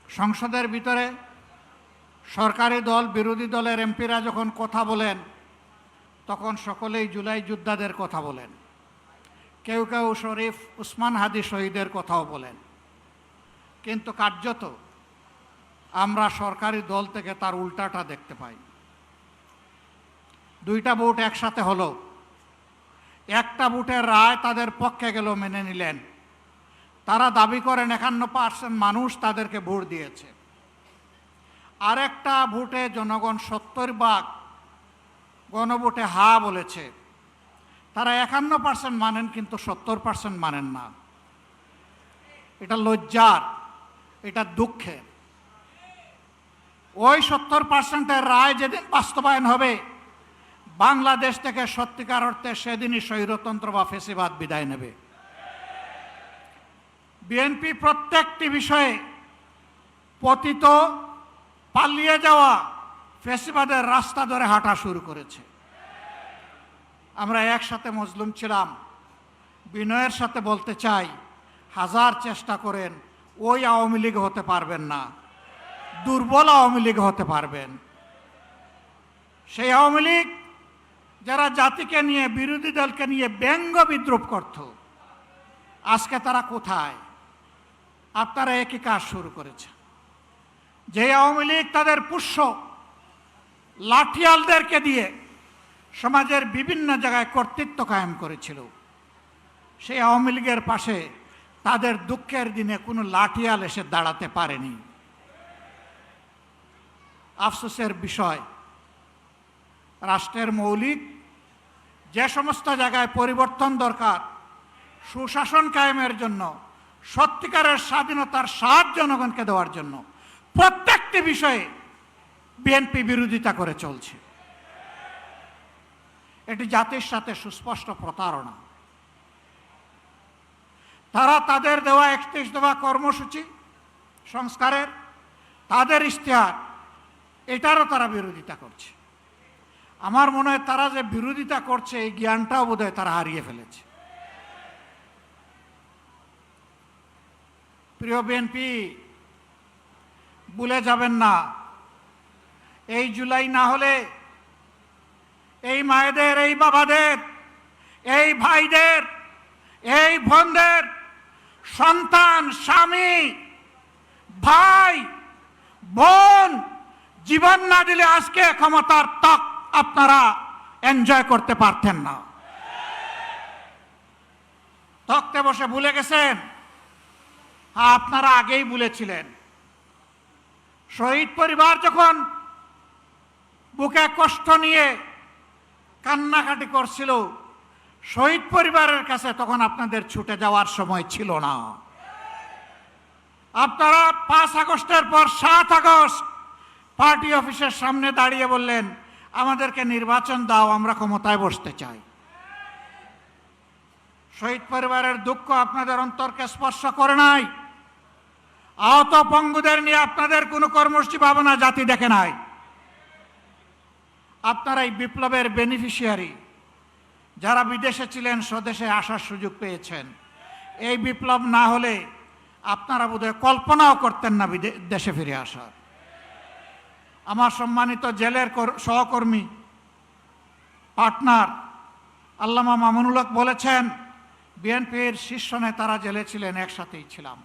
সংসদের ভিতরে সরকারি দল বিরোধী দলের এমপিরা যখন কথা বলেন তখন সকলেই জুলাই যোদ্ধাদের কথা বলেন, কেউ কেউ শরীফ উসমান হাদি শহীদের কথাও বলেন, কিন্তু কার্যত আমরা সরকারি দল থেকে তার উল্টাটা দেখতে পাই। দুইটা ভোট একসাথে হলো, একটা ভোটের রায় তাদের পক্ষে গেল, মেনে নিলেন। তারা দাবি করেন 51% মানুষ তাদেরকে ভোট দিয়েছে। আরেকটা ভোটে জনগণ 70% গণভোটে হা বলেছে। তারা 51% মানেন, কিন্তু 70% মানেন না। এটা লজ্জার, এটা দুঃখের। ওই 70%-এর রায় যেদিন বাস্তবায়ন হবে, বাংলাদেশ থেকে সত্যিকার অর্থে সেদিনই স্বৈরতন্ত্র বা ফ্যাসিবাদ বিদায় নেবে। বিএনপি প্রত্যেকটি বিষয়ে পতিত, পালিয়ে যাওয়া ফ্যাসিবাদের রাস্তা ধরে হাঁটা শুরু করেছে। আমরা একসাথে মজলুম ছিলাম। বিনয়ের সাথে বলতে চাই, হাজার চেষ্টা করেন ওই আওয়ামী লীগ হতে পারবেন না, দুর্বল আওয়ামী লীগ হতে পারবেন। সেই আওয়ামী লীগ যারা জাতিকে নিয়ে, বিরোধী দলকে নিয়ে ব্যঙ্গ বিদ্রুপ করত, আজকে তারা কোথায়? আপনারা একই কাজ শুরু করেছে। যে আওয়ামী লীগ তাদের পুষ্য লাঠিয়ালদেরকে দিয়ে সমাজের বিভিন্ন জায়গায় কর্তৃত্ব কায়েম করেছিল, সেই আওয়ামী লীগের পাশে তাদের দুঃখের দিনে কোনো লাঠিয়াল এসে দাঁড়াতে পারেনি। আফসোসের বিষয়, রাষ্ট্রের মৌলিক যে সমস্ত জায়গায় পরিবর্তন দরকার, সুশাসন কায়েমের জন্য, সত্যিকারের স্বাধীনতার স্বাদ জনগণকে দেওয়ার জন্য, প্রত্যেকটি বিষয়ে বিএনপি বিরোধিতা করে চলছে। এটি জাতির সাথে সুস্পষ্ট প্রতারণা। তারা তাদের দেওয়া 31 দফা কর্মসূচি সংস্কারের, তাদের ইশতেহার, এটারও তারা বিরোধিতা করছে। আমার মনে হয় তারা যে বিরোধিতা করছে, এই জ্ঞানটাও বোধহয় তারা হারিয়ে ফেলেছে। প্রিয় বিএনপি, ভুলে যাবেন না, এই জুলাই না হলে এই মায়েদের, এই বাবাদের, এই ভাইদের, এই বোনদের সন্তান, স্বামী, ভাই, বোন জীবন না দিলে আজকে ক্ষমতার তক আপনারা এনজয় করতে পারতেন না। তক্তে বসে ভুলে গেছেন? আপনারা আগেই ভুলেছিলেন। শহীদ পরিবার যখন বুকে কষ্ট নিয়ে কান্নাকাটি করছিল, শহীদ পরিবারের কাছে তখন আপনাদের ছুটে যাওয়ার সময় ছিল না। আপনারা 5 আগস্টের পর 7 আগস্ট পার্টি অফিসের সামনে দাঁড়িয়ে বললেন, আমাদেরকে নির্বাচন দাও, আমরা ক্ষমতায় বসতে চাই। শহীদ পরিবারের দুঃখ আপনাদের অন্তরকে স্পর্শ করে নাই। আহত পঙ্গুদের নিয়ে আপনাদের কোনো কর্মসূচি ভাবনা জাতি দেখে নাই। আপনারা এই বিপ্লবের বেনিফিশিয়ারি, যারা বিদেশে ছিলেন স্বদেশে আসার সুযোগ পেয়েছেন। এই বিপ্লব না হলে আপনারা বোধহয় কল্পনাও করতেন না দেশে ফিরে আসার। আমার সম্মানিত জেলের সহকর্মী, পার্টনার আল্লামা মামুনুল হক বলেছেন, বিএনপির শীর্ষ নেতারা জেলে ছিলেন, একসাথেই ছিলাম।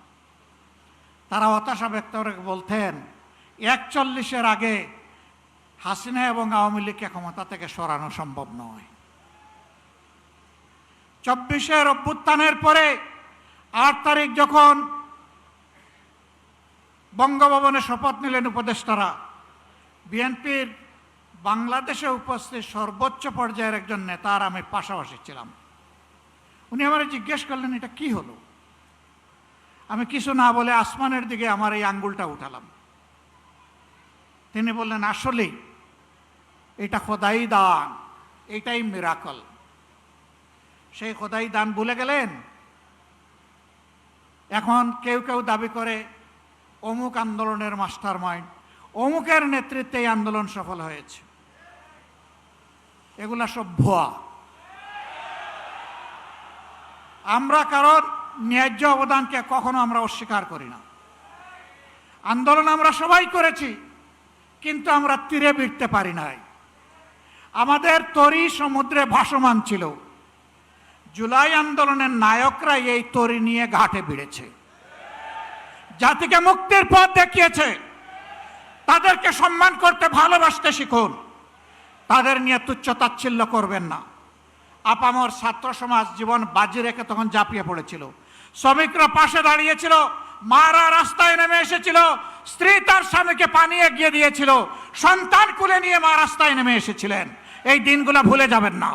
তারা হতাশা ব্যক্ত করে বলতেন, 41-এর আগে হাসিনা এবং আওয়ামী লীগকে ক্ষমতা থেকে সরানো সম্ভব নয়। 24-এর অভ্যুত্থানের পরে 8 তারিখ যখন বঙ্গভবনে শপথ নিলেন উপদেষ্টারা, বিএনপির বাংলাদেশে উপস্থিত সর্বোচ্চ পর্যায়ের একজন নেতার আমি পাশাপাশি ছিলাম। উনি আমারে জিজ্ঞেস করলেন, এটা কি হলো? আমি কিছু না বলে আসমানের দিকে আমার এই আঙ্গুলটা উঠালাম। তিনি বললেন, আসলেই এটা খোদাই দান, এটাই মিরাকল। সেই খোদাই দান ভুলে গেলেন। এখন কেউ কেউ দাবি করে অমুক আন্দোলনের মাস্টার মাইন্ড, অমুকের নেতৃত্বে এই আন্দোলন সফল হয়েছে। এগুলা সব ভুয়া। আমরা কারোর ন্যায্য অবদানকে কখনো আমরা অস্বীকার করি না। আন্দোলন আমরা সবাই করেছি, কিন্তু আমরা তীরে ভিড়তে পারি নাই। আমাদের তরি সমুদ্রে ভাসমান ছিল। জুলাই আন্দোলনের নায়করা এই তরি নিয়ে ঘাটে ভিড়েছে, জাতিকে মুক্তির পথ দেখিয়েছে। তাদেরকে সম্মান করতে, ভালোবাসতে শিখুন। তাদের নিয়ে তুচ্ছ-তাচ্ছিল্য করবেন না। আপামর ছাত্র সমাজ জীবন বাজি রেখে তখন ঝাঁপিয়ে পড়েছিল। শ্রমিকরা পাশে দাঁড়িয়েছিল, মারা রাস্তায় নেমে এসেছিল, স্ত্রী তার স্বামীকে পানি এগিয়ে দিয়েছিল, সন্তান কুলে নিয়ে মা রাস্তায় নেমে এসেছিলেন। এই দিনগুলো ভুলে যাবেন না।